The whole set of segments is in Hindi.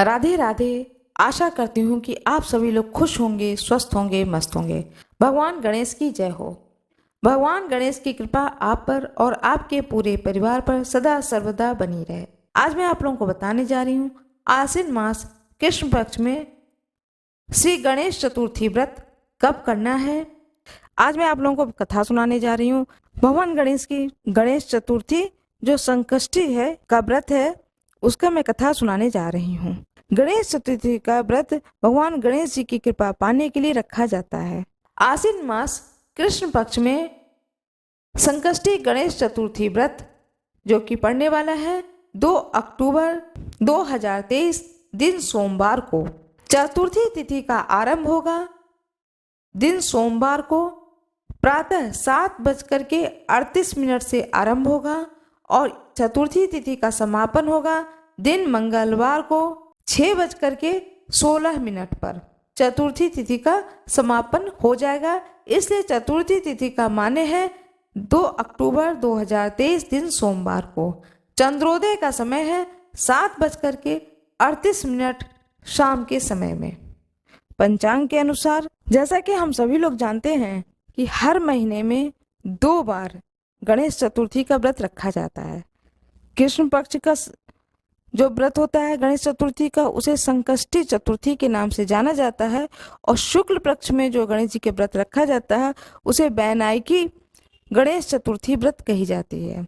राधे राधे। आशा करती हूँ कि आप सभी लोग खुश होंगे, स्वस्थ होंगे, मस्त होंगे। भगवान गणेश की जय हो। भगवान गणेश की कृपा आप पर और आपके पूरे परिवार पर सदा सर्वदा बनी रहे। आज मैं आप लोगों को बताने जा रही हूँ आश्विन मास कृष्ण पक्ष में श्री गणेश चतुर्थी व्रत कब करना है। आज मैं आप लोगों को कथा सुनाने जा रही हूँ भगवान गणेश की गणेश चतुर्थी जो संकष्टी है का व्रत है, उसका मैं कथा सुनाने जा रही हूँ। गणेश चतुर्थी का व्रत भगवान गणेश जी की कृपा पाने के लिए रखा जाता है। आश्विन मास कृष्ण पक्ष में संकष्टी गणेश चतुर्थी व्रत जो कि पड़ने वाला है 2 अक्टूबर 2023 दिन सोमवार को। चतुर्थी तिथि का आरंभ होगा दिन सोमवार को प्रातः 7:38 से आरंभ होगा और चतुर्थी तिथि का समापन होगा दिन मंगलवार को 6:16 पर। चतुर्थी तिथि का समापन हो जाएगा, इसलिए चतुर्थी तिथि का माने है 2 अक्टूबर 2023 दिन सोमवार को। चंद्रोदय का समय है 7:38 शाम के समय में। पंचांग के अनुसार जैसा कि हम सभी लोग जानते हैं कि हर महीने में 2 बार गणेश चतुर्थी का व्रत रखा जाता है। कृष्ण पक्ष का जो व्रत होता है गणेश चतुर्थी का, उसे संकष्टी चतुर्थी के नाम से जाना जाता है और शुक्ल पक्ष में जो गणेश जी के व्रत रखा जाता है उसे बैनायकी गणेश चतुर्थी व्रत कही जाती है।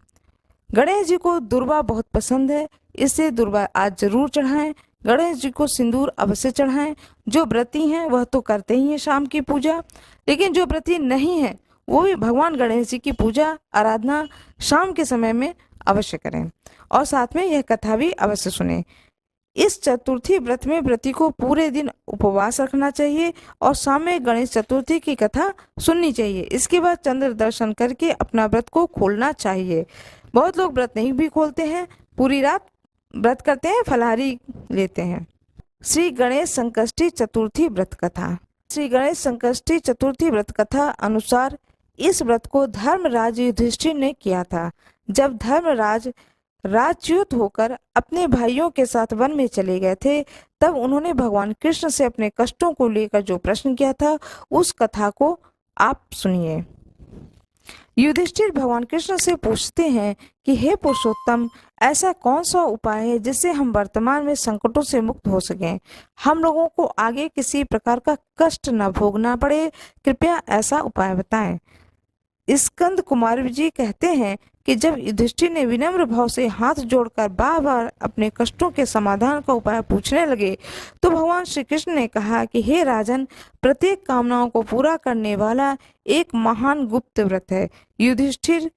गणेश जी को दुर्वा बहुत पसंद है, इससे दुर्वा आज जरूर चढ़ाएं। गणेश जी को सिंदूर अवश्य चढ़ाएं। जो व्रती हैं वह तो करते ही हैं शाम की पूजा, लेकिन जो व्रती नहीं है वो भी भगवान गणेश जी की पूजा आराधना शाम के समय में अवश्य करें और साथ में यह कथा भी अवश्य सुने। इस चतुर्थी व्रत में व्रती को पूरे दिन उपवास रखना चाहिए और शाम में गणेश चतुर्थी की कथा सुननी चाहिए। इसके बाद चंद्र दर्शन करके अपना व्रत को खोलना चाहिए। बहुत लोग व्रत नहीं भी खोलते हैं, पूरी रात व्रत करते हैं, फलाहारी लेते हैं। श्री गणेश संकष्टी चतुर्थी व्रत कथा। श्री गणेश संकष्टी चतुर्थी व्रत कथा अनुसार इस व्रत को धर्मराज युधिष्ठिर ने किया था। जब धर्मराज राज्यच्युत होकर अपने भाइयों के साथ वन में चले गए थे, तब उन्होंने भगवान कृष्ण से अपने कष्टों को लेकर जो प्रश्न किया था उस कथा को आप सुनिए। युधिष्ठिर भगवान कृष्ण से पूछते हैं कि हे पुरुषोत्तम, ऐसा कौन सा उपाय है जिससे हम वर्तमान में संकटों से मुक्त हो सकें, हम लोगों को आगे किसी प्रकार का कष्ट न भोगना पड़े, कृपया ऐसा उपाय बताएं। स्कंद कुमार जी कहते हैं कि जब युधिष्ठिर ने विनम्र भाव से हाथ जोड़कर बार बार अपने कष्टों के समाधान का उपाय पूछने लगे, तो भगवान श्री कृष्ण ने कहा कि हे राजन, प्रत्येक कामनाओं को पूरा करने वाला एक महान गुप्त व्रत है। युधिष्ठिर,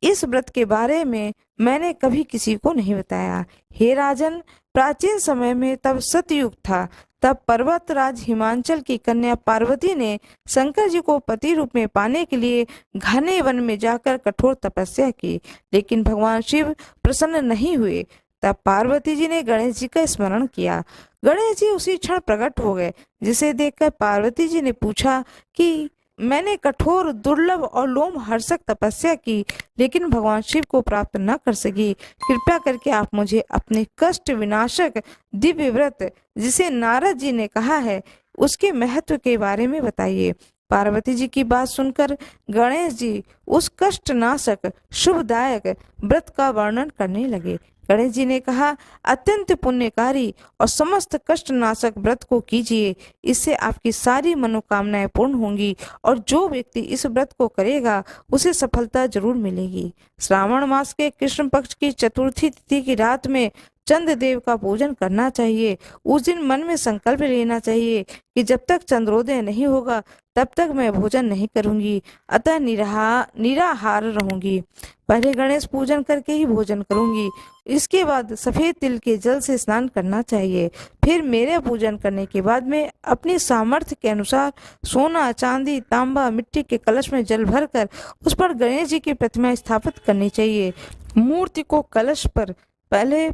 इस व्रत के बारे में मैंने कभी किसी को नहीं बताया। हे राजन, प्राचीन समय में तब सतयुग था। तब पर्वतराज हिमांचल की कन्या पार्वती ने शंकर जी को पति रूप में पाने के लिए घने वन में जाकर कठोर तपस्या की, लेकिन भगवान शिव प्रसन्न नहीं हुए। तब पार्वती जी ने गणेश जी का स्मरण किया। गणेश जी उसी क्षण प्रकट हो गए, जिसे देखकर पार्वती जी ने पूछा कि मैंने कठोर, दुर्लभ और लोमहर्षक तपस्या की, लेकिन भगवान शिव को प्राप्त न कर सकी। कृपया करके आप मुझे अपने कष्ट विनाशक दिव्य व्रत, जिसे नारद जी ने कहा है, उसके महत्व के बारे में बताइए। पार्वती जी की बात सुनकर गणेश जी उस कष्टनाशक शुभदायक व्रत का वर्णन करने लगे। गणेश जी ने कहा, अत्यंत पुण्यकारी और समस्त कष्टनाशक व्रत को कीजिए, इससे आपकी सारी मनोकामनाएं पूर्ण होंगी और जो व्यक्ति इस व्रत को करेगा उसे सफलता जरूर मिलेगी। श्रावण मास के कृष्ण पक्ष की चतुर्थी तिथि की रात में चंद्रदेव का पूजन करना चाहिए। उस दिन मन में संकल्प लेना चाहिए कि जब तक चंद्रोदय नहीं होगा तब तक मैं भोजन नहीं करूंगी, अतः निराहार रहूंगी। पहले गणेश पूजन करके ही भोजन करूंगी। इसके बाद सफेद तिल के जल से स्नान करना चाहिए। फिर मेरे पूजन करने के बाद में अपनी सामर्थ्य के अनुसार सोना, चांदी, तांबा, मिट्टी के कलश में जल भरकर उस पर गणेश जी की प्रतिमा स्थापित करनी चाहिए। मूर्ति को कलश पर पहले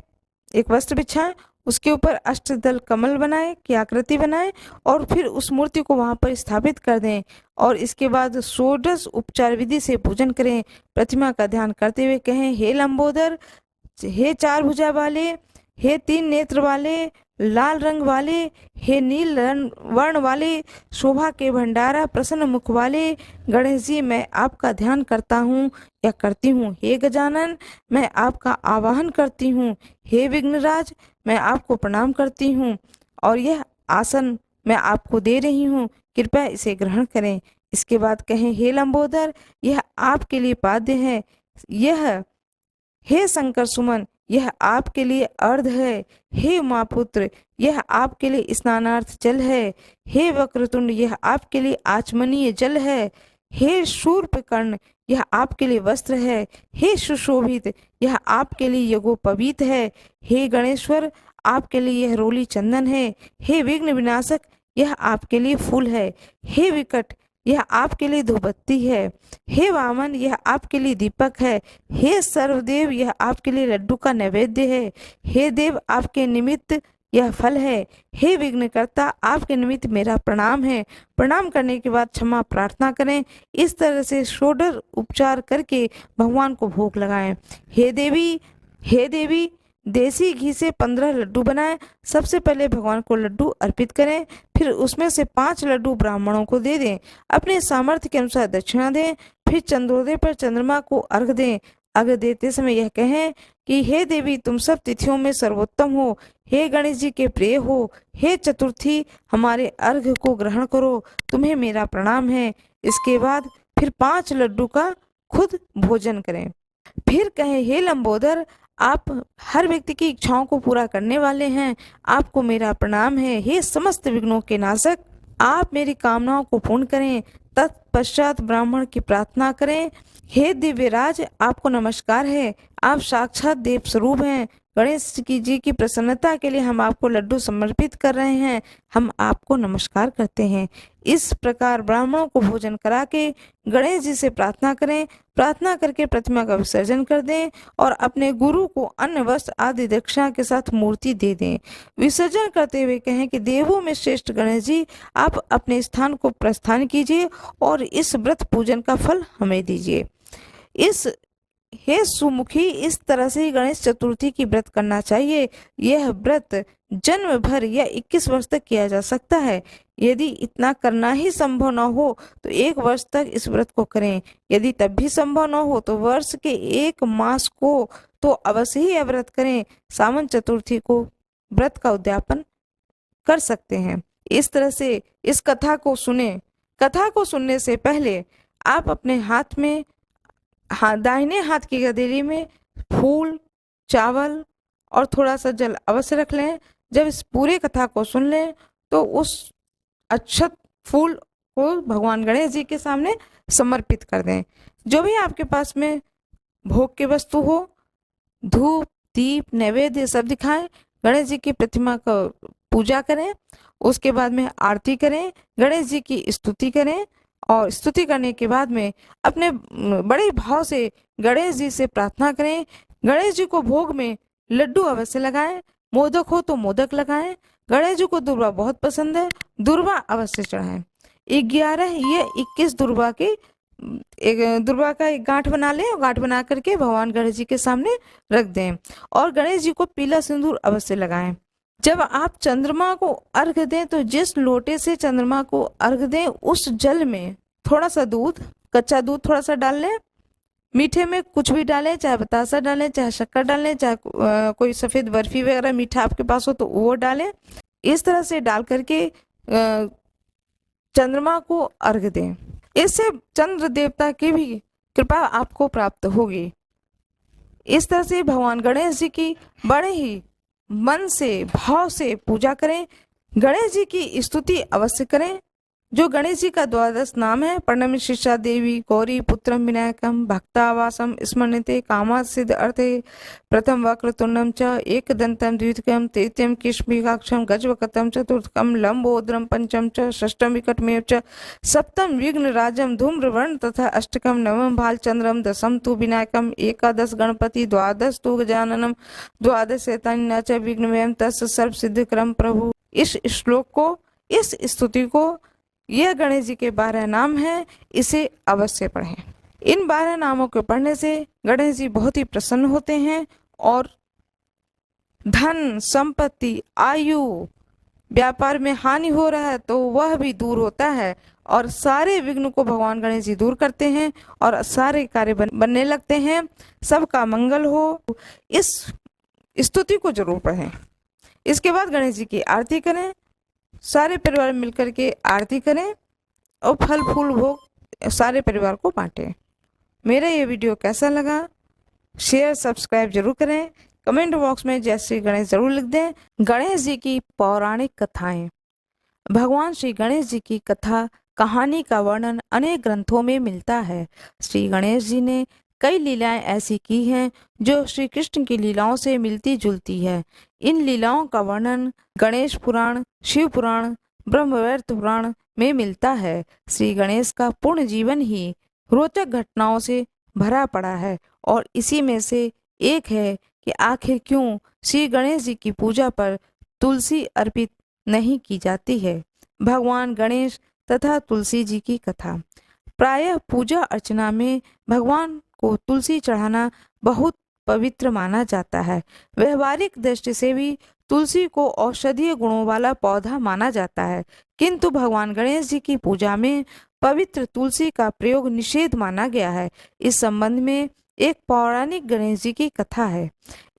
एक वस्त्र बिछाएं, उसके ऊपर अष्टदल कमल बनाएं की आकृति बनाएं और फिर उस मूर्ति को वहां पर स्थापित कर दें और इसके बाद षोडश उपचार विधि से पूजन करें। प्रतिमा का ध्यान करते हुए कहें, हे लंबोदर, हे चार भुजा वाले, हे 3 नेत्र वाले, लाल रंग वाले, हे नील वर्ण वाले, शोभा के भंडारा, प्रसन्न मुख वाले गणेश जी, मैं आपका ध्यान करता हूँ या करती हूँ। हे गजानन, मैं आपका आवाहन करती हूँ। हे विघ्नराज, मैं आपको प्रणाम करती हूँ और यह आसन मैं आपको दे रही हूँ, कृपया इसे ग्रहण करें। इसके बाद कहें, हे लंबोदर, यह आपके लिए पाद्य है। यह, हे शंकर सुमन, यह आपके लिए अर्ध है। हे उमापुत्र, यह आपके लिए स्नानार्थ जल है। हे वक्रतुंड, यह आपके लिए आचमनीय जल है। हे शूर्पकर्ण, यह आपके लिए वस्त्र है। हे सुशोभित, यह आपके लिए यज्ञोपवीत है। हे गणेश्वर, आपके लिए यह रोली चंदन है। हे विघ्न विनाशक, यह आपके लिए फूल है। हे विकट, यह आपके लिए धूपबत्ती है। हे वामन, यह आपके लिए दीपक है। हे सर्वदेव, यह आपके लिए लड्डू का नैवेद्य है। हे देव, आपके निमित्त यह फल है। हे विघ्नकर्ता, आपके निमित्त मेरा प्रणाम है। प्रणाम करने के बाद क्षमा प्रार्थना करें। इस तरह से षोडश उपचार करके भगवान को भोग लगाएं। हे देवी, देसी घी से 15 लड्डू बनाएं। सबसे पहले भगवान को लड्डू अर्पित करें, फिर उसमें से 5 लड्डू ब्राह्मणों को दे दें। अपने सामर्थ्य के अनुसार दक्षिणा दें। फिर चंद्रोदय पर चंद्रमा को अर्घ दें। अर्घ देते समय यह कहें कि हे देवी, तुम सब तिथियों में सर्वोत्तम हो। हे गणेश जी के प्रिय हो। हे चतुर्थी, हमारे अर्घ को ग्रहण करो, तुम्हें मेरा प्रणाम है। इसके बाद फिर 5 लड्डू का खुद भोजन करें। फिर कहें, हे लंबोदर, आप हर व्यक्ति की इच्छाओं को पूरा करने वाले हैं, आपको मेरा प्रणाम है। हे समस्त विघ्नों के नाशक, आप मेरी कामनाओं को पूर्ण करें। तत्पश्चात ब्राह्मण की प्रार्थना करें। हे दिव्यराज, आपको नमस्कार है, आप साक्षात देव स्वरूप हैं। गणेश जी की प्रसन्नता के लिए हम आपको लड्डू समर्पित कर रहे हैं, हम आपको नमस्कार करते हैं। इस प्रकार ब्राह्मणों को भोजन करा के गणेश जी से प्रार्थना करें। प्रार्थना करके प्रतिमा का विसर्जन कर दें और अपने गुरु को अन्न वस्त्र आदि दक्षिणा के साथ मूर्ति दे दें। विसर्जन करते हुए कहें कि देवों में श्रेष्ठ गणेश जी, आप अपने स्थान को प्रस्थान कीजिए और इस व्रत पूजन का फल हमें दीजिए। हे सुमुखी, इस तरह से गणेश चतुर्थी की व्रत करना चाहिए। यह व्रत जन्म भर या 21 वर्ष तक किया जा सकता है। यदि इतना करना ही संभव न हो तो 1 वर्ष तक इस व्रत को करें। यदि तब भी संभव न हो तो वर्ष के 1 मास को तो अवश्य ही व्रत करें। सावन चतुर्थी को व्रत का उद्यापन कर सकते हैं। इस तरह से इस कथा को सुने। कथा को सुनने से पहले आप अपने हाथ में, दाहिने हाथ की गदेली में फूल, चावल और थोड़ा सा जल अवश्य रख लें। जब इस पूरे कथा को सुन लें तो उस अक्षत फूल को भगवान गणेश जी के सामने समर्पित कर दें। जो भी आपके पास में भोग की वस्तु हो, धूप, दीप, नैवेद्य सब दिखाएं। गणेश जी की प्रतिमा का पूजा करें। उसके बाद में आरती करें, गणेश जी की स्तुति करें और स्तुति करने के बाद में अपने बड़े भाव से गणेश जी से प्रार्थना करें। गणेश जी को भोग में लड्डू अवश्य लगाएं, मोदक हो तो मोदक लगाएं। गणेश जी को दुर्वा बहुत पसंद है, दुर्वा अवश्य चढ़ाएं। 11 या 21 दुर्वा का एक गांठ बना लें और गांठ बना करके भगवान गणेश जी के सामने रख दें और गणेश जी को पीला सिंदूर अवश्य लगाएं। जब आप चंद्रमा को अर्घ दें तो जिस लोटे से चंद्रमा को अर्घ दें उस जल में थोड़ा सा दूध, कच्चा दूध थोड़ा सा डाल लें। मीठे में कुछ भी डालें, चाहे बतासा डालें, चाहे शक्कर डालें, चाहे कोई सफ़ेद बर्फी वगैरह मीठा आपके पास हो तो वो डालें। इस तरह से डाल करके चंद्रमा को अर्घ दें। इससे चंद्र देवता की भी कृपा आपको प्राप्त होगी। इस तरह से भगवान गणेश जी की बड़े ही मन से, भाव से पूजा करें। गणेश जी की स्तुति अवश्य करें। जो गणेश जी का 12 नाम है, प्रणम्य शिष्या देवी गौरी पुत्रम विनायकम भक्तावासम स्मरणते कामा सिद्ध अर्थे प्रथम वक्रतुंडम च एकदंतम द्वितीयम तृतीयम किष्मिकाक्षम गजवकतम चतुर्थकम लंबोदरम पंचम च षष्ठम विकटमेव च सप्तम विघ्न राजम धूम्रवर्ण तथा अष्टकम नवम भालचंद्रम दशम तु विनायकम एकादश गणपति द्वादश तु गजाननम द्वादश शैतान्य च विघ्नमेव तस्य सर्व सिद्ध क्रम प्रभु। इस श्लोक को, इस स्तुति को, यह गणेश जी के 12 नाम हैं, इसे अवश्य पढ़ें। इन 12 नामों को पढ़ने से गणेश जी बहुत ही प्रसन्न होते हैं और धन संपत्ति आयु व्यापार में हानि हो रहा है तो वह भी दूर होता है और सारे विघ्न को भगवान गणेश जी दूर करते हैं और सारे कार्य बनने लगते हैं। सबका मंगल हो। इस स्तुति को जरूर पढ़ें। इसके बाद गणेश जी की आरती करें, सारे परिवार मिलकर के आरती करें और फल फूल भोग सारे परिवार को बांटें। मेरा ये वीडियो कैसा लगा शेयर सब्सक्राइब जरूर करें। कमेंट बॉक्स में जय श्री गणेश जरूर लिख दें। गणेश जी की पौराणिक कथाएं। भगवान श्री गणेश जी की कथा कहानी का वर्णन अनेक ग्रंथों में मिलता है। श्री गणेश जी ने कई लीलाएं ऐसी की हैं जो श्री कृष्ण की लीलाओं से मिलती जुलती है। इन लीलाओं का वर्णन गणेश पुराण, शिव पुराण, ब्रह्मवैवर्त पुराण में मिलता है। श्री गणेश का पूर्ण जीवन ही रोचक घटनाओं से भरा पड़ा है और इसी में से एक है कि आखिर क्यों श्री गणेश जी की पूजा पर तुलसी अर्पित नहीं की जाती है। भगवान गणेश तथा तुलसी जी की कथा। प्रायः पूजा अर्चना में भगवान को तुलसी चढ़ाना बहुत पवित्र माना जाता है। व्यवहारिक दृष्टि से भी तुलसी को औषधीय गुणों वाला पौधा माना जाता है, किंतु भगवान गणेश जी की पूजा में पवित्र तुलसी का प्रयोग निषेध माना गया है। इस संबंध में एक पौराणिक गणेश जी की कथा है।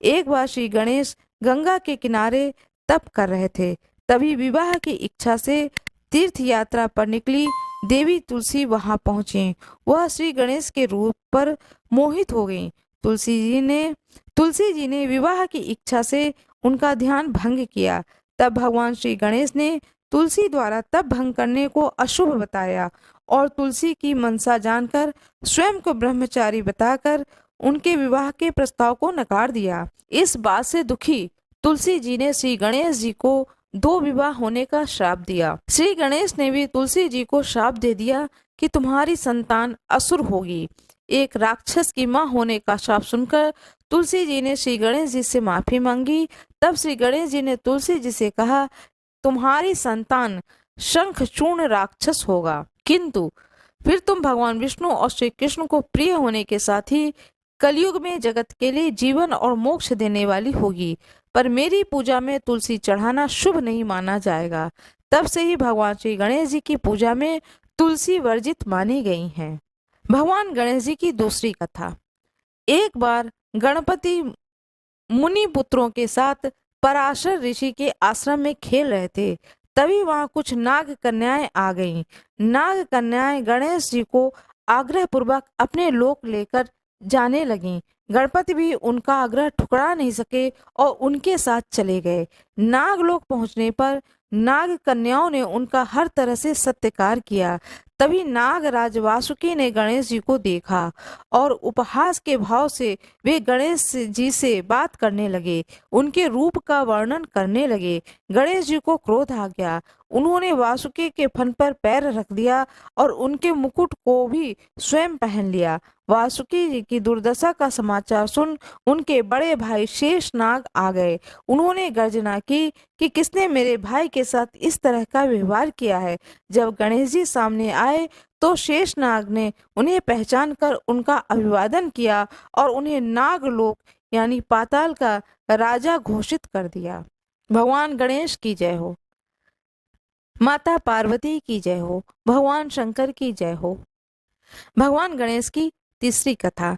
एक बार श्री गणेश गंगा के किनारे तप कर रहे थे, तभी विवाह की इच्छा से तीर्थ यात्रा पर निकली देवी तुलसी वहां पहुंची। वह श्री गणेश के रूप पर मोहित हो गईं। तुलसी जी ने विवाह की इच्छा से उनका ध्यान भंग किया। तब भगवान श्री गणेश ने तुलसी द्वारा तप भंग करने को अशुभ बताया और तुलसी की मनसा जानकर स्वयं को ब्रह्मचारी बताकर उनके विवाह के प्रस्ताव को नकार दिया। इस बात से दुखी तुलसी जी ने श्री गणेश जी को 2 विवाह होने का श्राप दिया। श्री गणेश ने भी तुलसी जी को श्राप दे दिया कि तुम्हारी संतान असुर होगी। एक राक्षस की मां होने का श्राप सुनकर तुलसी जी ने श्री गणेश जी से माफी मांगी। तब श्री गणेश जी ने तुलसी जी से कहा, तुम्हारी संतान शंखचूर्ण राक्षस होगा, किंतु फिर तुम भगवान विष्णु और श्री कृष्ण को प्रिय होने के साथ ही कलयुग में जगत के लिए जीवन और मोक्ष देने वाली होगी। पर मेरी पूजा में तुलसी चढ़ाना शुभ नहीं माना जाएगा। तब से ही भगवान श्री गणेश जी की पूजा में तुलसी वर्जित मानी गई हैं। भगवान गणेश जी की दूसरी कथा। एक बार गणपति मुनि पुत्रों के साथ पराशर ऋषि के आश्रम में खेल रहे थे, तभी वहां कुछ नाग कन्याएं आ गईं। नाग कन्याएं गणेश जी को आग्रह पूर्वक अपने लोक लेकर जाने लगीं। गणपति भी उनका आग्रह ठुकरा नहीं सके और उनके साथ चले गए। नागलोक पहुंचने पर नाग कन्याओं ने उनका हर तरह से सत्कार किया। तभी नागराज वासुकी ने गणेश जी को देखा और उपहास के भाव से वे गणेश जी से बात करने लगे, उनके रूप का वर्णन करने लगे। गणेश जी को क्रोध आ गया। उन्होंने वासुकी के फन पर पैर रख दिया और उनके मुकुट को भी स्वयं पहन लिया। वासुकी जी की दुर्दशा का समाचार सुन उनके बड़े भाई शेषनाग आ गए। उन्होंने गर्जना की कि किसने मेरे भाई के साथ इस तरह का व्यवहार किया है। जब गणेश जी सामने आए तो शेषनाग ने उन्हें पहचान कर उनका अभिवादन किया और उन्हें नागलोक यानी पाताल का राजा घोषित कर दिया। भगवान गणेश की जय हो। माता पार्वती की जय हो। भगवान शंकर की जय हो। भगवान गणेश की तीसरी कथा।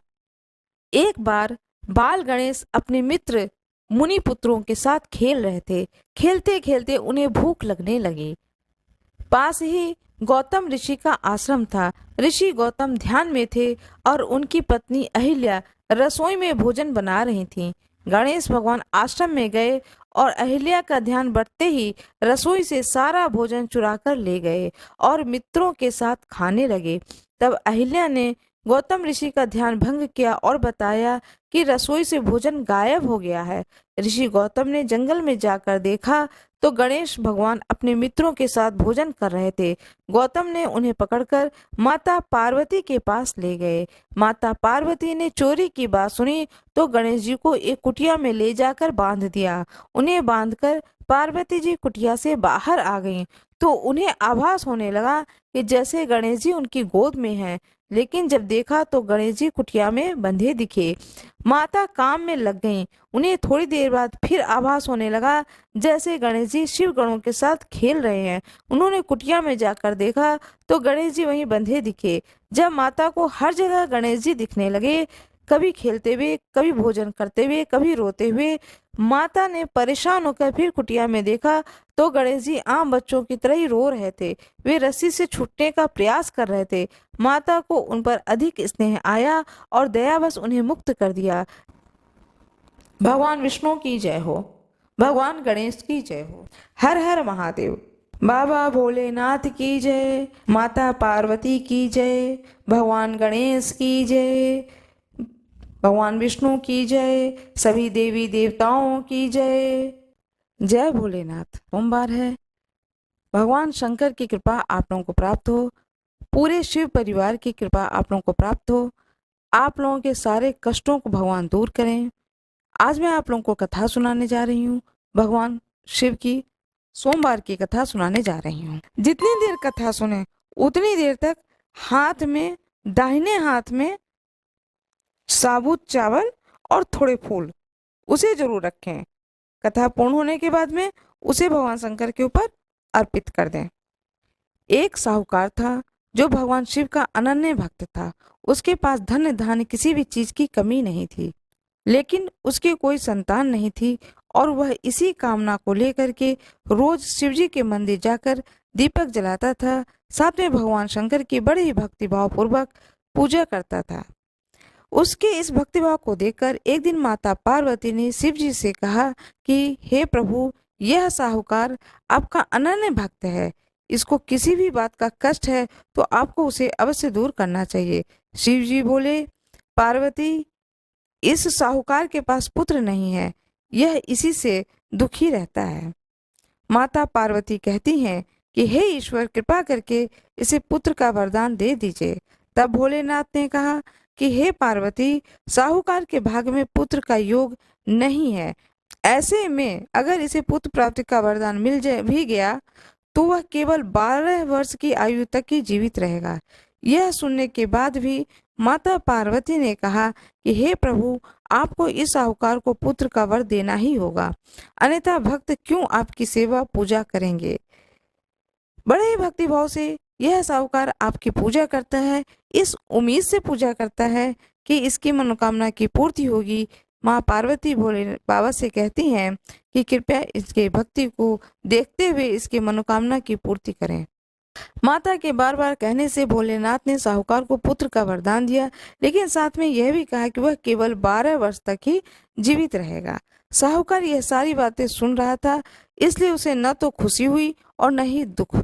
एक बार बाल गणेश अपने मित्र मुनि पुत्रों के साथ खेल रहे थे। खेलते खेलते उन्हें भूख लगने लगी। पास ही गौतम ऋषि का आश्रम था। ऋषि गौतम ध्यान में थे और उनकी पत्नी अहिल्या रसोई में भोजन बना रही थीं। गणेश भगवान आश्रम में गए और अहिल्या का ध्यान बढ़ते ही रसोई से सारा भोजन चुरा कर ले गए और मित्रों के साथ खाने लगे। तब अहिल्या ने गौतम ऋषि का ध्यान भंग किया और बताया कि रसोई से भोजन गायब हो गया है। ऋषि गौतम ने जंगल में जाकर देखा तो गणेश भगवान अपने मित्रों के साथ भोजन कर रहे थे। गौतम ने उन्हें पकड़कर माता पार्वती के पास ले गए। माता पार्वती ने चोरी की बात सुनी तो गणेश जी को एक कुटिया में ले जाकर बांध दिया। उन्हें बांधकर पार्वती जी कुटिया से बाहर आ गईं तो उन्हें आभास होने लगा कि जैसे गणेश जी उनकी गोद में हैं। लेकिन जब देखा तो गणेश जी कुटिया में बंधे दिखे। माता काम में लग गईं। उन्हें थोड़ी देर बाद फिर आभास होने लगा जैसे गणेश जी शिव गणों के साथ खेल रहे हैं। उन्होंने कुटिया में जाकर देखा तो गणेश जी वहीं बंधे दिखे। जब माता को हर जगह गणेश जी दिखने लगे, कभी खेलते हुए, कभी भोजन करते हुए, कभी रोते हुए, माता ने परेशान होकर फिर कुटिया में देखा तो गणेश जी आम बच्चों की तरह ही रो रहे थे। वे रस्सी से छूटने का प्रयास कर रहे थे। माता को उन पर अधिक स्नेह आया और दयावश उन्हें मुक्त कर दिया। भगवान विष्णु की जय हो। भगवान गणेश की जय हो। हर हर महादेव। बाबा भोलेनाथ की जय। माता पार्वती की जय। भगवान गणेश की जय। भगवान विष्णु की जय। सभी देवी देवताओं की जय। जय भोलेनाथ। सोमवार है। भगवान शंकर की कृपा आप लोगों को प्राप्त हो। पूरे शिव परिवार की कृपा आप लोगों को प्राप्त हो। आप लोगों के सारे कष्टों को भगवान दूर करें। आज मैं आप लोगों को कथा सुनाने जा रही हूँ। भगवान शिव की सोमवार की कथा सुनाने जा रही हूँ। जितनी देर कथा सुने उतनी देर तक हाथ में, दाहिने हाथ में साबुत चावल और थोड़े फूल उसे जरूर रखें। कथा पूर्ण होने के बाद में उसे भगवान शंकर के ऊपर अर्पित कर दें। एक साहूकार था जो भगवान शिव का अनन्य भक्त था। उसके पास धन धान्य किसी भी चीज की कमी नहीं थी, लेकिन उसकी कोई संतान नहीं थी और वह इसी कामना को लेकर के रोज शिवजी के मंदिर जाकर दीपक जलाता था। साथ में भगवान शंकर की बड़े ही भक्तिभाव पूर्वक पूजा करता था। उसके इस भक्तिभाव को देखकर एक दिन माता पार्वती ने शिव जी से कहा कि हे प्रभु, यह साहूकार आपका अनन्य भक्त है। इसको किसी भी बात का कष्ट है तो आपको उसे अवश्य दूर करना चाहिए। शिव जी बोले, पार्वती, इस साहूकार के पास पुत्र नहीं है, यह इसी से दुखी रहता है। माता पार्वती कहती हैं कि हे ईश्वर, कृपा करके इसे पुत्र का वरदान दे दीजिए। तब भोलेनाथ ने कहा कि हे पार्वती, साहूकार के भाग में पुत्र का योग नहीं है। ऐसे में अगर इसे पुत्र प्राप्ति का वरदान मिल जाए भी गया तो वह केवल 12 वर्ष की आयु तक ही जीवित रहेगा। यह सुनने के बाद भी माता पार्वती ने कहा कि हे प्रभु, आपको इस साहूकार को पुत्र का वर देना ही होगा, अन्यथा भक्त क्यों आपकी सेवा पूजा करेंगे। बड़े ही भक्तिभाव से यह साहूकार आपकी पूजा करता है, इस उम्मीद से पूजा करता है कि इसकी मनोकामना की पूर्ति होगी। माँ पार्वती भोले बाबा से कहती हैं कि कृपया इसके भक्ति को देखते हुए इसकी मनोकामना की पूर्ति करें। माता के बार बार कहने से भोलेनाथ ने साहूकार को पुत्र का वरदान दिया, लेकिन साथ में यह भी कहा कि वह केवल 12 वर्ष तक ही जीवित रहेगा। साहूकार यह सारी बातें सुन रहा था, इसलिए उसे न तो खुशी हुई और न ही दुख।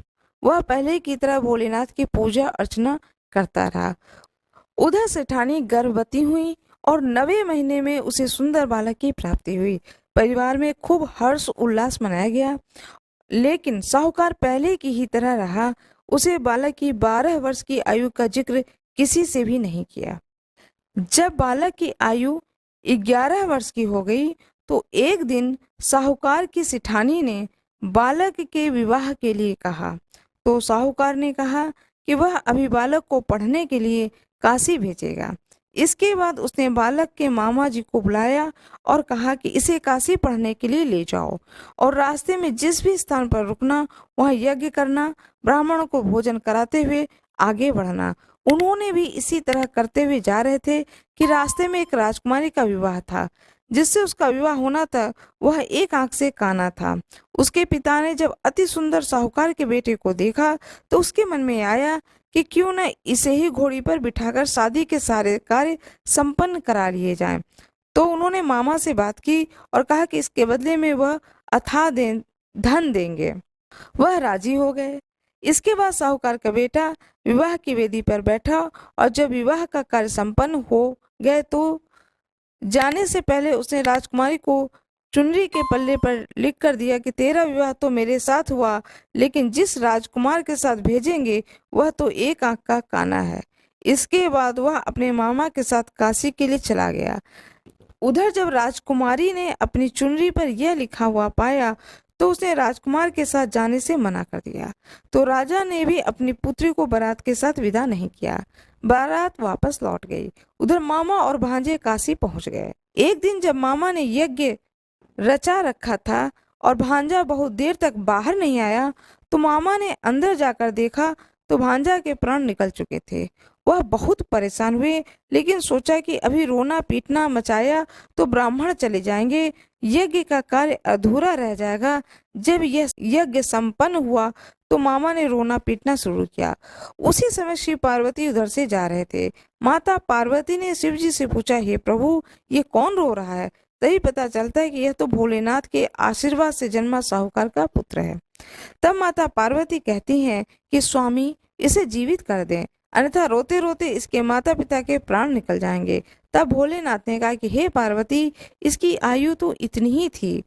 वह पहले की तरह भोलेनाथ की पूजा अर्चना करता रहा। उधर सेठानी गर्भवती हुई और 9वें महीने में उसे सुंदर बालक की प्राप्ति हुई। परिवार में खूब हर्ष उल्लास मनाया गया, लेकिन साहूकार पहले की ही तरह रहा। उसे बालक की 12 वर्ष की आयु का जिक्र किसी से भी नहीं किया। जब बालक की आयु 11 वर्ष की हो गई तो एक दिन साहूकार की सिठानी ने बालक के विवाह के लिए कहा। तो साहूकार ने कहा कि वह अभी बालक को पढ़ने के लिए काशी भेजेगा। इसके बाद उसने बालक के मामा जी को बुलाया और कहा कि इसे काशी पढ़ने के लिए ले जाओ और रास्ते में जिस भी स्थान पर रुकना वहाँ यज्ञ करना, ब्राह्मणों को भोजन कराते हुए आगे बढ़ना। उन्होंने भी इसी तरह करते हुए जा रहे थे कि रास्ते में एक राजकुमारी का विवाह था। जिससे उसका विवाह होना था वह एक आंख से काना था। उसके पिता ने जब अति सुंदर साहूकार के बेटे को देखा तो उसके मन में आया कि क्यों न इसे ही घोड़ी पर बिठाकर शादी के सारे कार्य संपन्न करा लिए जाएं। तो उन्होंने मामा से बात की और कहा कि इसके बदले में वह अथाह धन देंगे। वह राजी हो गए। इसके बाद साहूकार का बेटा विवाह की वेदी पर बैठा और जब विवाह का कार्य संपन्न हो गए तो जाने से पहले उसने राजकुमारी को चुनरी के पल्ले पर लिख कर दिया कि तेरा विवाह तो मेरे साथ हुआ, लेकिन जिस राजकुमार के साथ भेजेंगे वह तो एक आंख का काना है। इसके बाद वह अपने मामा के साथ काशी के लिए चला गया। उधर जब राजकुमारी ने अपनी चुनरी पर यह लिखा हुआ पाया तो उसने राजकुमार के साथ जाने से मना कर दिया। तो राजा ने भी अपनी पुत्री को बारात के साथ विदा नहीं किया। बारात वापस लौट गई। उधर मामा और भांजे काशी पहुंच गए। एक दिन जब मामा ने यज्ञ रचा रखा था और भांजा बहुत देर तक बाहर नहीं आया, तो मामा ने अंदर जाकर देखा तो भांजा के प्राण निकल चुके थे। वह बहुत परेशान हुए, लेकिन सोचा कि अभी रोना पीटना मचाया तो ब्राह्मण चले जाएंगे, यज्ञ का कार्य अधूरा रह जाएगा। जब यह यज्ञ संपन्न हुआ तो मामा ने रोना पीटना शुरू किया। उसी समय शिव पार्वती उधर से जा रहे थे। माता पार्वती ने शिव जी से पूछा, हे प्रभु, ये कौन रो रहा है? तभी पता चलता है कि यह तो भोलेनाथ के आशीर्वाद से जन्मा साहूकार का पुत्र है। तब माता पार्वती कहती हैं कि स्वामी, इसे जीवित कर दें, अन्यथा रोते रोते इसके माता पिता के प्राण निकल जाएंगे। तब भोलेनाथ ने कहा कि हे पार्वती, इसकी आयु तो इतनी ही थी,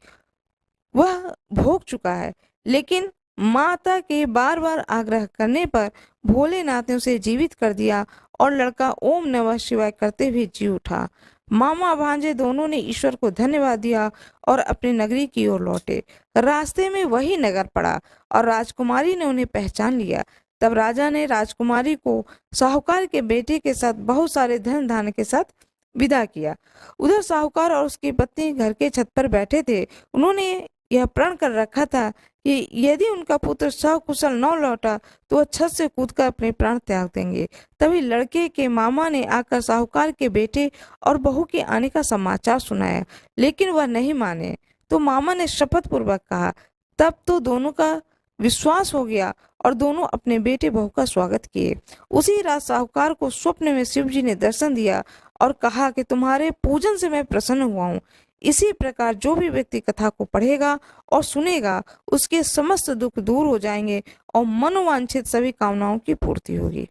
वह भोग चुका है। लेकिन माता के बार बार आग्रह करने पर भोलेनाथ ने उसे जीवित कर दिया और लड़का ओम नमः शिवाय करते हुए जी उठा। मामा भांजे दोनों ने ईश्वर को धन्यवाद दिया और अपनी नगरी की ओर लौटे। रास्ते में वही नगर पड़ा और राजकुमारी ने उन्हें पहचान लिया। तब राजा ने राजकुमारी को साहूकार के बेटे के साथ बहुत सारे धन धान्य के साथ विदा किया। उधर साहूकार और उसकी पत्नी घर के छत पर बैठे थे। उन्होंने यह प्रण कर रखा था कि यदि उनका पुत्र सकुशल न लौटा तो वह छत से कूदकर अपने प्राण त्याग देंगे। तभी लड़के के मामा ने आकर साहूकार के बेटे और बहू के आने का समाचार सुनाया, लेकिन वह नहीं माने। तो मामा ने शपथ पूर्वक कहा। तब तो दोनों का विश्वास हो गया और दोनों अपने बेटे बहू का स्वागत किए। उसी रात साहूकार को स्वप्न में शिव जी ने दर्शन दिया और कहा कि तुम्हारे पूजन से मैं प्रसन्न हुआ हूँ। इसी प्रकार जो भी व्यक्ति कथा को पढ़ेगा और सुनेगा, उसके समस्त दुख दूर हो जाएंगे और मनोवांछित सभी कामनाओं की पूर्ति होगी।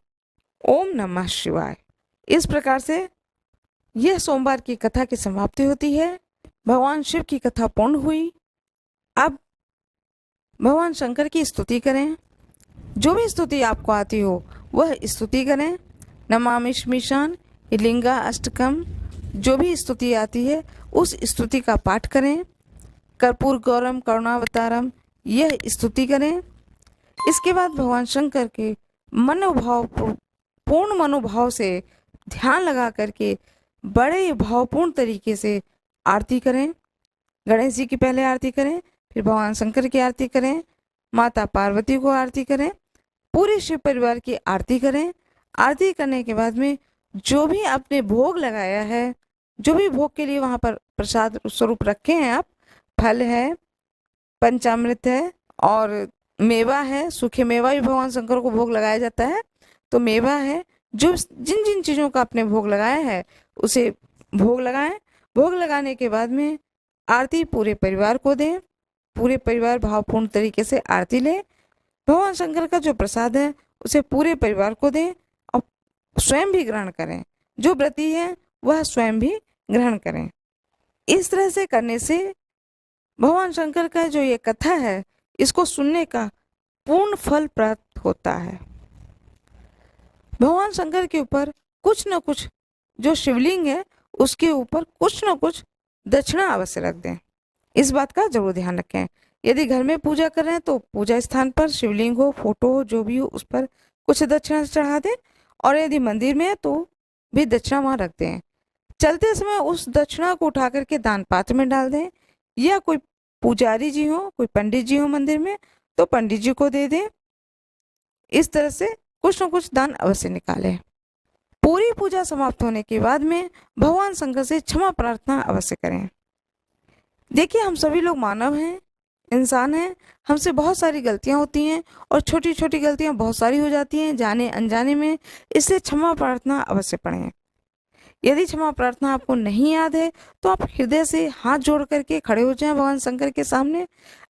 ओम नमः शिवाय। इस प्रकार से यह सोमवार की कथा की समाप्ति होती है। भगवान शिव की कथा पूर्ण हुई। अब भगवान शंकर की स्तुति करें। जो भी स्तुति आपको आती हो वह स्तुति करें। नमामि स्मीशान, लिंगा अष्टकम, जो भी स्तुति आती है उस स्तुति का पाठ करें। कर्पूर गौरम करुणावतारम, यह स्तुति करें। इसके बाद भगवान शंकर के पूर्ण मनोभाव से ध्यान लगा करके बड़े भावपूर्ण तरीके से आरती करें। गणेश जी की पहले आरती करें, फिर भगवान शंकर की आरती करें, माता पार्वती को आरती करें, पूरे शिव परिवार की आरती करें। आरती करने के बाद में जो भी आपने भोग लगाया है, जो भी भोग के लिए वहाँ पर प्रसाद स्वरूप रखे हैं आप, फल है, पंचामृत है और मेवा है। सूखे मेवा भी भगवान शंकर को भोग लगाया जाता है, तो मेवा है। जो जिन जिन चीज़ों का आपने भोग लगाया है उसे भोग लगाएं। भोग लगाने के बाद में आरती पूरे परिवार को दें। पूरे परिवार भावपूर्ण तरीके से आरती ले। भगवान शंकर का जो प्रसाद है उसे पूरे परिवार को दें और स्वयं भी ग्रहण करें। जो व्रती है वह स्वयं भी ग्रहण करें। इस तरह से करने से भगवान शंकर का जो ये कथा है, इसको सुनने का पूर्ण फल प्राप्त होता है। भगवान शंकर के ऊपर कुछ न कुछ, जो शिवलिंग है उसके ऊपर कुछ न कुछ दक्षिणा अवश्य रख दें। इस बात का जरूर ध्यान रखें। यदि घर में पूजा कर रहे हैं तो पूजा स्थान पर शिवलिंग हो, फोटो हो, जो भी हो, उस पर कुछ दक्षिणा चढ़ा दें। और यदि मंदिर में है तो भी दक्षिणा वहां रख दें। चलते समय उस दक्षिणा को उठा करके दान पात्र में डाल दें, या कोई पुजारी जी हो, कोई पंडित जी हो मंदिर में, तो पंडित जी को दे दें। इस तरह से कुछ न कुछ दान अवश्य निकालें। पूरी पूजा समाप्त होने के बाद में भगवान शंकर से क्षमा प्रार्थना अवश्य करें। देखिए, हम सभी लोग मानव हैं, इंसान हैं, हमसे बहुत सारी गलतियां होती हैं और छोटी छोटी गलतियां बहुत सारी हो जाती हैं जाने अनजाने में। इसलिए क्षमा प्रार्थना अवश्य पढ़ें। यदि क्षमा प्रार्थना आपको नहीं याद है तो आप हृदय से हाथ जोड़ करके खड़े हो जाएं भगवान शंकर के सामने।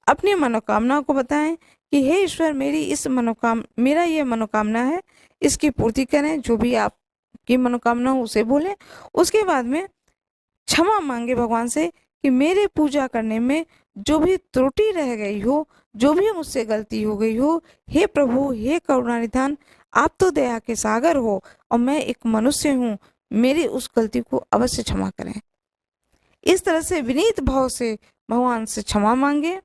अपनी मनोकामना को बताएं कि हे ईश्वर, मेरा ये मनोकामना है, इसकी पूर्ति करें। जो भी आपकी मनोकामना हो उसे बोलें। उसके बाद में क्षमा मांगे भगवान से कि मेरे पूजा करने में जो भी त्रुटि रह गई हो, जो भी मुझसे गलती हो गई हो, हे प्रभु, हे करुणानिधान, आप तो दया के सागर हो और मैं एक मनुष्य हूँ, मेरी उस गलती को अवश्य क्षमा करें। इस तरह से विनीत भाव से भगवान से क्षमा मांगे।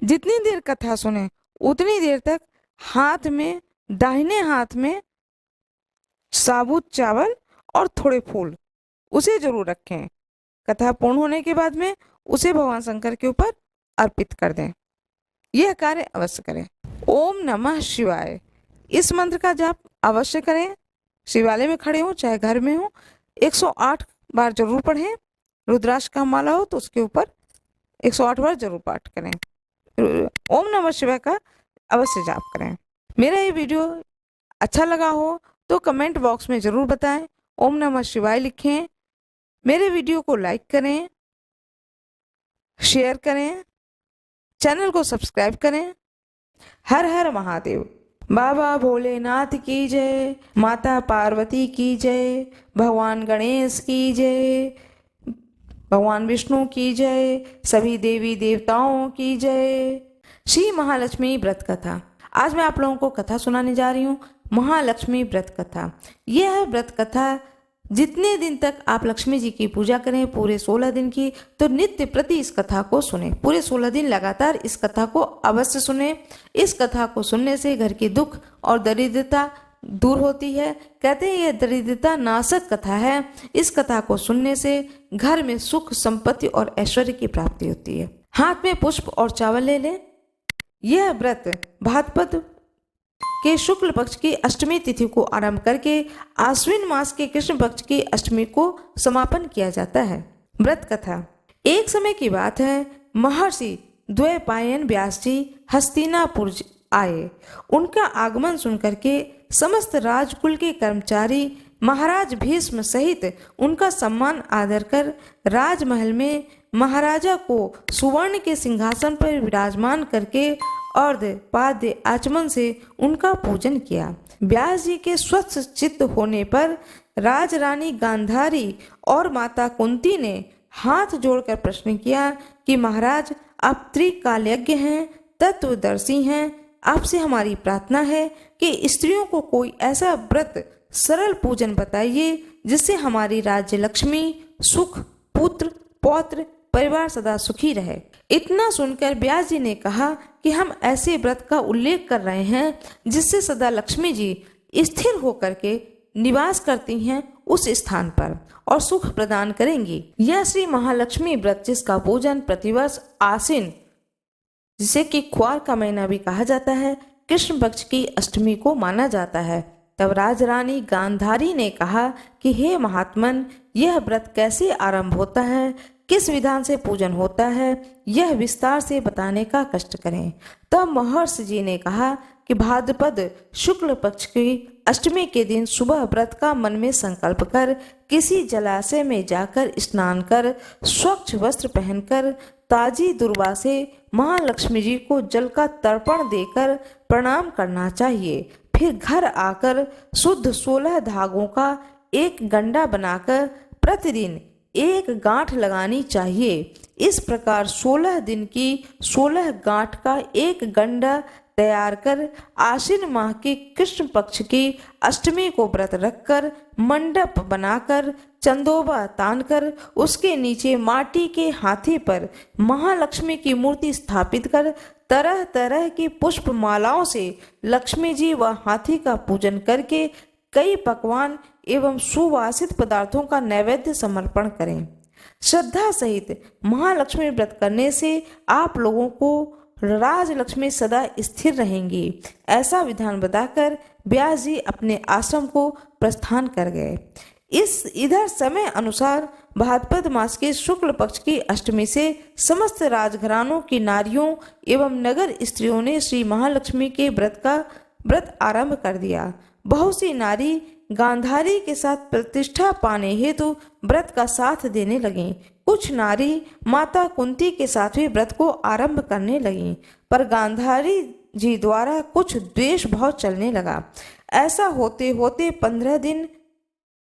जितनी देर कथा सुने उतनी देर तक दाहिने हाथ में साबुत चावल और थोड़े फूल उसे जरूर रखें। कथा पूर्ण होने के बाद में उसे भगवान शंकर के ऊपर अर्पित कर दें। यह कार्य अवश्य करें। ओम नमः शिवाय इस मंत्र का जाप अवश्य करें। शिवालय में खड़े हो चाहे घर में हो 108 बार जरूर पढ़ें। रुद्राक्ष का माला हो तो उसके ऊपर 108 बार जरूर पाठ करें। ओम नमः शिवाय का अवश्य जाप करें। मेरा ये वीडियो अच्छा लगा हो तो कमेंट बॉक्स में जरूर बताएं। ओम नमः शिवाय लिखें। मेरे वीडियो को लाइक करें, शेयर करें, चैनल को सब्सक्राइब करें। हर हर महादेव। बाबा भोलेनाथ की जय, माता पार्वती की जय, भगवान गणेश की जय, भगवान विष्णु की जय, सभी देवी देवताओं की जय। श्री महालक्ष्मी व्रत कथा। आज मैं आप लोगों को कथा सुनाने जा रही हूँ, महालक्ष्मी व्रत कथा। यह व्रत कथा जितने दिन तक आप लक्ष्मी जी की पूजा करें, पूरे 16 दिन की, तो नित्य प्रति इस कथा को सुने। पूरे 16 दिन लगातार इस कथा को अवश्य सुने। इस कथा को सुनने से घर के दुख और दरिद्रता दूर होती है। कहते हैं यह दरिद्रता नाशक कथा है। इस कथा को सुनने से घर में सुख, संपत्ति और ऐश्वर्य की प्राप्ति होती है। हाथ में पुष्प और चावल ले लें। यह व्रत भाद्रपद के शुक्ल पक्ष की अष्टमी तिथि को आरंभ करके आश्विन मास के कृष्ण पक्ष की अष्टमी को समापन किया जाता है। व्रत कथा। एक समय की बात है, महर्षि द्वैपायन व्यास जी हस्तिनापुर आए। उनका आगमन सुनकर के समस्त राजकुल के कर्मचारी महाराज भीष्म सहित उनका सम्मान आदर कर राजमहल में महाराजा को सुवर्ण के सिंहासन पर विराजमान करके अर्ध पाद्य आचमन से उनका पूजन किया। व्यास जी के स्वस्थ चित्त होने पर राजरानी गांधारी और माता कुंती ने हाथ जोड़कर प्रश्न किया कि महाराज, आप त्रिकालज्ञ हैं, तत्वदर्शी हैं। आपसे हमारी प्रार्थना है कि स्त्रियों को कोई ऐसा व्रत, सरल पूजन बताइए जिससे हमारी राज्य लक्ष्मी, सुख, पुत्र, पौत्र, परिवार सदा सुखी रहे। इतना सुनकर व्यास जी ने कहा कि हम ऐसे व्रत का उल्लेख कर रहे हैं जिससे सदा लक्ष्मी जी स्थिर होकर के निवास करती हैं उस स्थान पर और सुख प्रदान करेंगी। यह श्री महालक्ष्मी व्रत जिसका पूजन प्रतिवर्ष आश्विन, जिसे कि क्वार का महीना भी कहा जाता है, कृष्ण पक्ष की अष्टमी को माना जाता है। तब राजरानी गांधारी ने कहा कि हे महात्मन, यह व्रत कैसे आरंभ होता है, किस विधान से पूजन होता है, यह विस्तार से बताने का कष्ट करें। तब महर्षि जी ने कहा कि भाद्रपद शुक्ल पक्ष की अष्टमी के दिन सुबह व्रत का मन में संकल्प कर किसी जलाशय में जाकर स्नान कर स्वच्छ वस्त्र पहनकर ताजी दुर्वा से महालक्ष्मी जी को जल का तर्पण देकर प्रणाम करना चाहिए। फिर घर आकर शुद्ध 16 धागों का एक गंडा बनाकर प्रतिदिन एक गांठ लगानी चाहिए। इस प्रकार 16 दिन की 16 गांठ का एक गंडा तैयार कर आश्विन माह के कृष्ण पक्ष की अष्टमी को व्रत रखकर मंडप बनाकर चंदोबा तानकर उसके नीचे माटी के हाथी पर महालक्ष्मी की मूर्ति स्थापित कर तरह तरह की पुष्प मालाओं से लक्ष्मी जी व हाथी का पूजन करके कई पकवान एवं सुवासित पदार्थों का नैवेद्य समर्पण करें। श्रद्धा सहित महालक्ष्मी व्रत करने से आप लोगों को राजलक्ष्मी सदा स्थिर रहेंगी। ऐसा विधान बताकर व्यास जी अपने आश्रम को प्रस्थान कर गए। इधर समय अनुसार भाद्रपद मास के शुक्ल पक्ष की अष्टमी से समस्त राजघरानों की नारियों एवं नगर स्त्रियों ने श्री महालक्ष्मी के व्रत आरंभ कर दिया। बहुत सी नारी गांधारी के साथ प्रतिष्ठा पाने हेतु व्रत का साथ देने लगीं। कुछ नारी माता कुंती के साथ भी व्रत को आरंभ करने लगीं, पर गांधारी जी द्वारा कुछ द्वेष भाव चलने लगा। ऐसा होते होते 15 दिन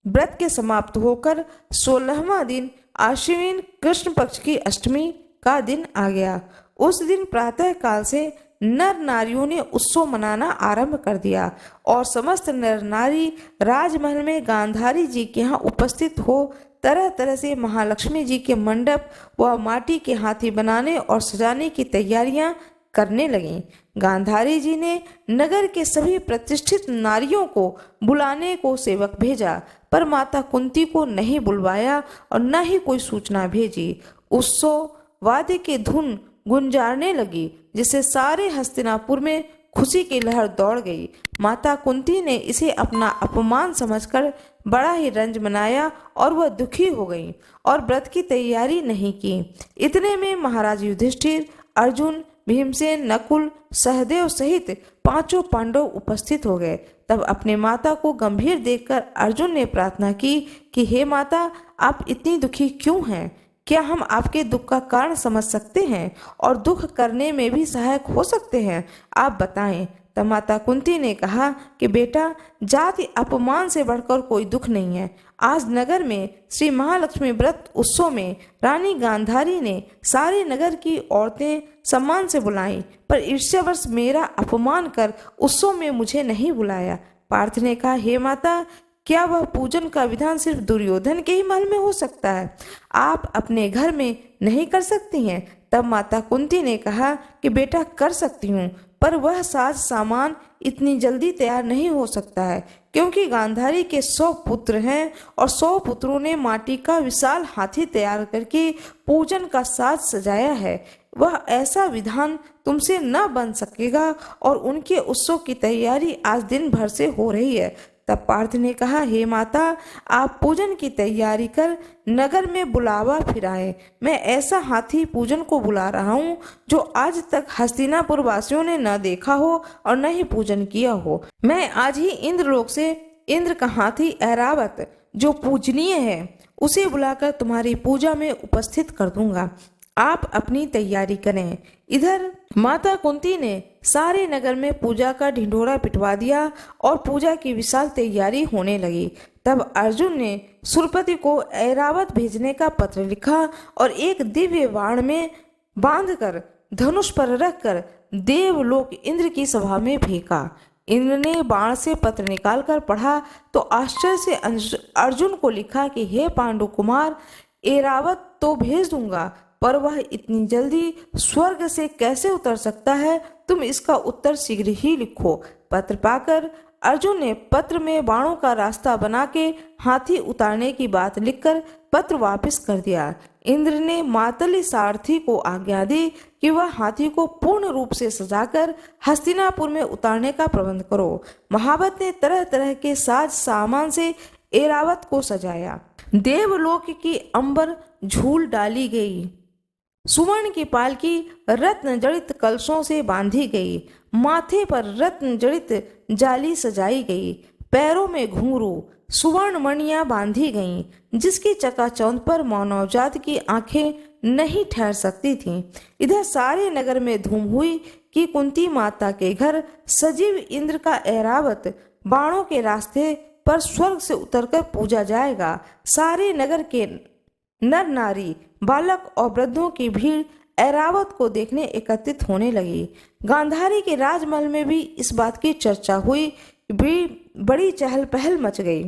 व्रत के समाप्त होकर 16वां दिन आश्विन कृष्ण पक्ष की अष्टमी का दिन आ गया। उस दिन प्रातः काल से नर नारियों ने उत्सव मनाना आरंभ कर दिया और समस्त नर नारी राजमहल में गांधारी जी के यहाँ उपस्थित हो तरह तरह से महालक्ष्मी जी के मंडप व माटी के हाथी बनाने और सजाने की तैयारियां करने लगीं। गांधारी जी ने नगर के सभी प्रतिष्ठित नारियों को बुलाने को सेवक भेजा, पर माता कुंती को नहीं बुलवाया और न ही कोई सूचना भेजी। उत्सव वाद्य की धुन गुंजारने लगी, जिससे सारे हस्तिनापुर में खुशी की लहर दौड़ गई। माता कुंती ने इसे अपना अपमान समझकर बड़ा ही रंज मनाया और वह दुखी हो गई और व्रत की तैयारी नहीं की। इतने में महाराज युधिष्ठिर, अर्जुन, भीमसेन, नकुल, सहदेव सहित पांचों पांडव उपस्थित हो गए। तब अपने माता को गंभीर देखकर अर्जुन ने प्रार्थना की कि हे माता, आप इतनी दुखी क्यों हैं? क्या हम आपके दुख का कारण समझ सकते हैं और दुख करने में भी सहायक हो सकते हैं? आप बताएं। तब माता कुंती ने कहा कि बेटा, जाति अपमान से बढ़कर कोई दुख नहीं है। आज नगर में श्री महालक्ष्मी व्रत उत्सव में रानी गांधारी ने सारे नगर की औरतें सम्मान से बुलाई, पर ईर्ष्यावश मेरा अपमान कर उत्सव में मुझे नहीं बुलाया। पार्थ ने कहा, हे माता, क्या वह पूजन का विधान सिर्फ दुर्योधन के ही महल में हो सकता है? आप अपने घर में नहीं कर सकती हैं? तब माता कुंती ने कहा कि बेटा, कर सकती हूँ, पर वह साज सामान इतनी जल्दी तैयार नहीं हो सकता है, क्योंकि गांधारी के 100 पुत्र हैं और 100 पुत्रों ने माटी का विशाल हाथी तैयार करके पूजन का साज सजाया है। वह ऐसा विधान तुमसे न बन सकेगा और उनके उत्सव की तैयारी आज दिन भर से हो रही है। तब पार्थ ने कहा, हे माता, आप पूजन की तैयारी कर नगर में बुलावा फिराए। मैं ऐसा हाथी पूजन को बुला रहा हूँ जो आज तक हस्तिनापुर वासियों ने न देखा हो और न ही पूजन किया हो। मैं आज ही इंद्रलोक से इंद्र का हाथी ऐरावत, जो पूजनीय है, उसे बुलाकर तुम्हारी पूजा में उपस्थित कर दूंगा। आप अपनी तैयारी करें। इधर माता कुंती ने सारे नगर में पूजा का ढिंढोरा पिटवा दिया और पूजा की विशाल तैयारी होने लगी। तब अर्जुन ने सुरपति को ऐरावत भेजने का पत्र लिखा और एक दिव्य बाण में बांधकर धनुष पर रखकर देवलोक इंद्र की सभा में फेंका। इंद्र ने बाण से पत्र निकालकर पढ़ा तो आश्चर्य से अर्जुन को लिखा कि हे पांडु कुमार, ऐरावत तो भेज दूंगा, पर वह इतनी जल्दी स्वर्ग से कैसे उतर सकता है? तुम इसका उत्तर शीघ्र ही लिखो। पत्र पाकर अर्जुन ने पत्र में बाणों का रास्ता बना के हाथी उतारने की बात लिखकर पत्र वापस कर दिया। इंद्र ने मातली सारथी को आज्ञा दी कि वह हाथी को पूर्ण रूप से सजाकर हस्तिनापुर में उतारने का प्रबंध करो। महावत ने तरह तरह के साज सामान से ऐरावत को सजाया। देवलोक की अंबर झूल डाली गई। सुवर्ण की पालकी रत्न जड़ित कलशों से बांधी गई। माथे पर रत्न जड़ित जाली सजाई गई। पैरों में घुंघरू सुवर्ण मणियां बांधी गईं, जिसकी चकाचौंध पर मानवजात की आंखें नहीं ठहर सकती थीं। इधर सारे नगर में धूम हुई कि कुंती माता के घर सजीव इंद्र का ऐरावत बाणों के रास्ते पर स्वर्ग से उतरकर पूजा जाएगा। सारे नगर के नर नारी, बालक और वृद्धों की भीड़ ऐरावत को देखने एकत्रित होने लगी। गांधारी के राजमहल में भी इस बात की चर्चा हुई। बड़ी चहल पहल मच गई।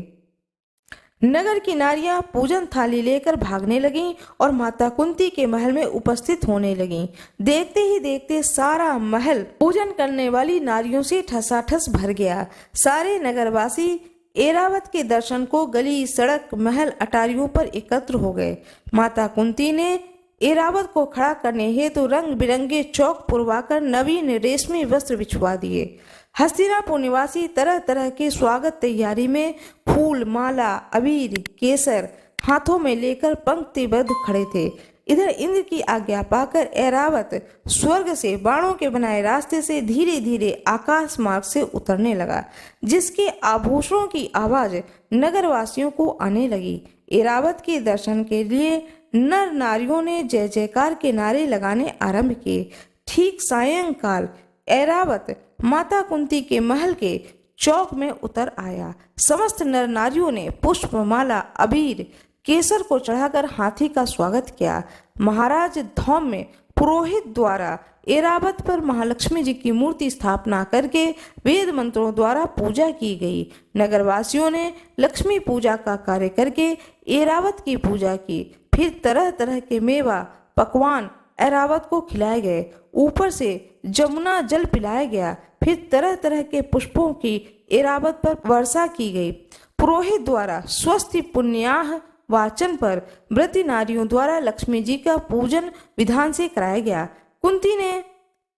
नगर की नारियां पूजन थाली लेकर भागने लगीं और माता कुंती के महल में उपस्थित होने लगीं। देखते ही देखते सारा महल पूजन करने वाली नारियों से ठसाठस भर गया। सारे नगरवासी ऐरावत के दर्शन को गली, सड़क, महल, अटारियों पर एकत्र हो गए। माता कुंती ने ऐरावत को खड़ा करने हेतु रंग बिरंगे चौक पुरवाकर नवीन रेशमी वस्त्र बिछवा दिए। हस्तिनापुर निवासी तरह तरह के स्वागत तैयारी में फूल, माला, अबीर, केसर हाथों में लेकर पंक्तिबद्ध खड़े थे। इधर इंद्र की आज्ञा पाकर ऐरावत स्वर्ग से बाणों के बनाए रास्ते से धीरे धीरे आकाश मार्ग से उतरने लगा, जिसके आभूषणों की आवाज नगरवासियों को आने लगी। ऐरावत के दर्शन के लिए नर नारियों ने जय जयकार के नारे लगाने आरंभ किए। ठीक सायंकाल ऐरावत माता कुंती के महल के चौक में उतर आया। समस्त नर नारियों ने पुष्प, माला, अबीर, केसर को चढ़ाकर हाथी का स्वागत किया। महाराज धौम में पुरोहित द्वारा ऐरावत पर महालक्ष्मी जी की मूर्ति स्थापना करके वेद मंत्रों द्वारा पूजा की गई। नगरवासियों ने लक्ष्मी पूजा का कार्य करके ऐरावत की पूजा की। फिर तरह तरह के मेवा, पकवान ऐरावत को खिलाए गए, ऊपर से जमुना जल पिलाया गया, फिर तरह तरह के पुष्पों की ऐरावत पर वर्षा की गई। पुरोहित द्वारा स्वस्ति पुण्याह वाचन पर व्रती नारियों द्वारा लक्ष्मी जी का पूजन विधान से कराया गया। कुंती ने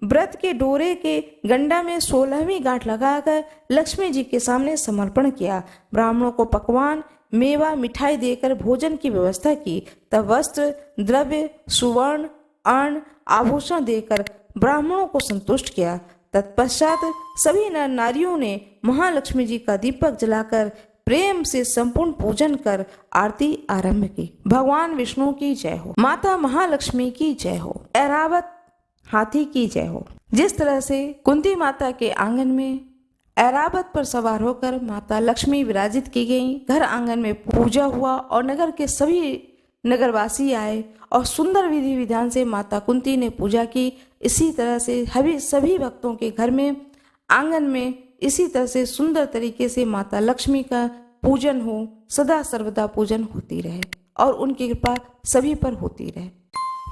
व्रत के डोरे के गंडा में 16वीं गांठ लगाकर लक्ष्मी जी के सामने समर्पण किया। ब्राह्मणों को पकवान, मेवा, मिठाई देकर भोजन की व्यवस्था की। तब वस्त्र, द्रव्य, सुवर्ण, अन्न, आभूषण देकर ब्राह्मणों को संतुष्ट किया। तत्पश्चात सभी नर नारियों ने महालक्ष्मी जी का दीपक जलाकर प्रेम से संपूर्ण पूजन कर आरती आरंभ की। भगवान विष्णु की जय हो, माता महालक्ष्मी की जय हो, ऐरावत हाथी की जय हो। जिस तरह से कुंती माता के आंगन में ऐरावत पर सवार होकर माता लक्ष्मी विराजित की गई, घर आंगन में पूजा हुआ और नगर के सभी नगरवासी आए और सुंदर विधि विधान से माता कुंती ने पूजा की। इसी तरह से सभी भक्तों के घर में, आंगन में इसी तरह से सुंदर तरीके से माता लक्ष्मी का पूजन हो, सदा सर्वदा पूजन होती रहे और उनकी कृपा सभी पर होती रहे।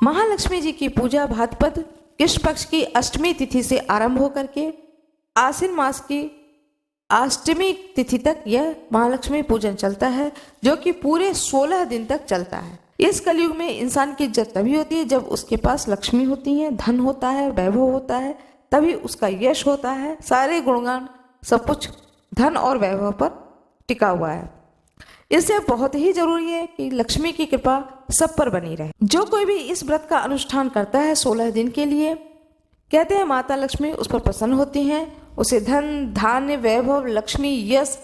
महालक्ष्मी जी की पूजा भाद्रपद कृष्ण पक्ष की अष्टमी तिथि से आरंभ होकर के आश्विन मास की अष्टमी तिथि तक यह महालक्ष्मी पूजन चलता है, जो कि पूरे 16 दिन तक चलता है। इस कलयुग में इंसान की इज्जत तभी होती है जब उसके पास लक्ष्मी होती है, धन होता है, वैभव होता है, तभी उसका यश होता है। सारे गुणगान सब कुछ धन और वैभव पर टिका हुआ है। इससे बहुत ही जरूरी है कि लक्ष्मी की कृपा सब पर बनी रहे। जो कोई भी इस व्रत का अनुष्ठान करता है 16 दिन के लिए, कहते हैं माता लक्ष्मी उस पर प्रसन्न होती हैं, उसे धन, धान्य, वैभव, लक्ष्मी, यश,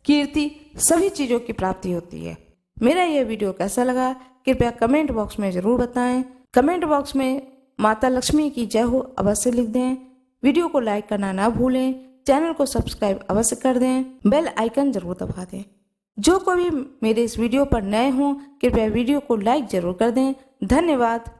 कीर्ति सभी चीजों की प्राप्ति होती है। मेरा यह वीडियो कैसा लगा कृपया कमेंट बॉक्स में जरूर बताएं। कमेंट बॉक्स में माता लक्ष्मी की जय हो अवश्य लिख दें। वीडियो को लाइक करना ना भूलें, चैनल को सब्सक्राइब अवश्य कर दें, बेल आइकन जरूर दबा दें। जो कोई भी मेरे इस वीडियो पर नए हों कृपया वीडियो को लाइक जरूर कर दें। धन्यवाद।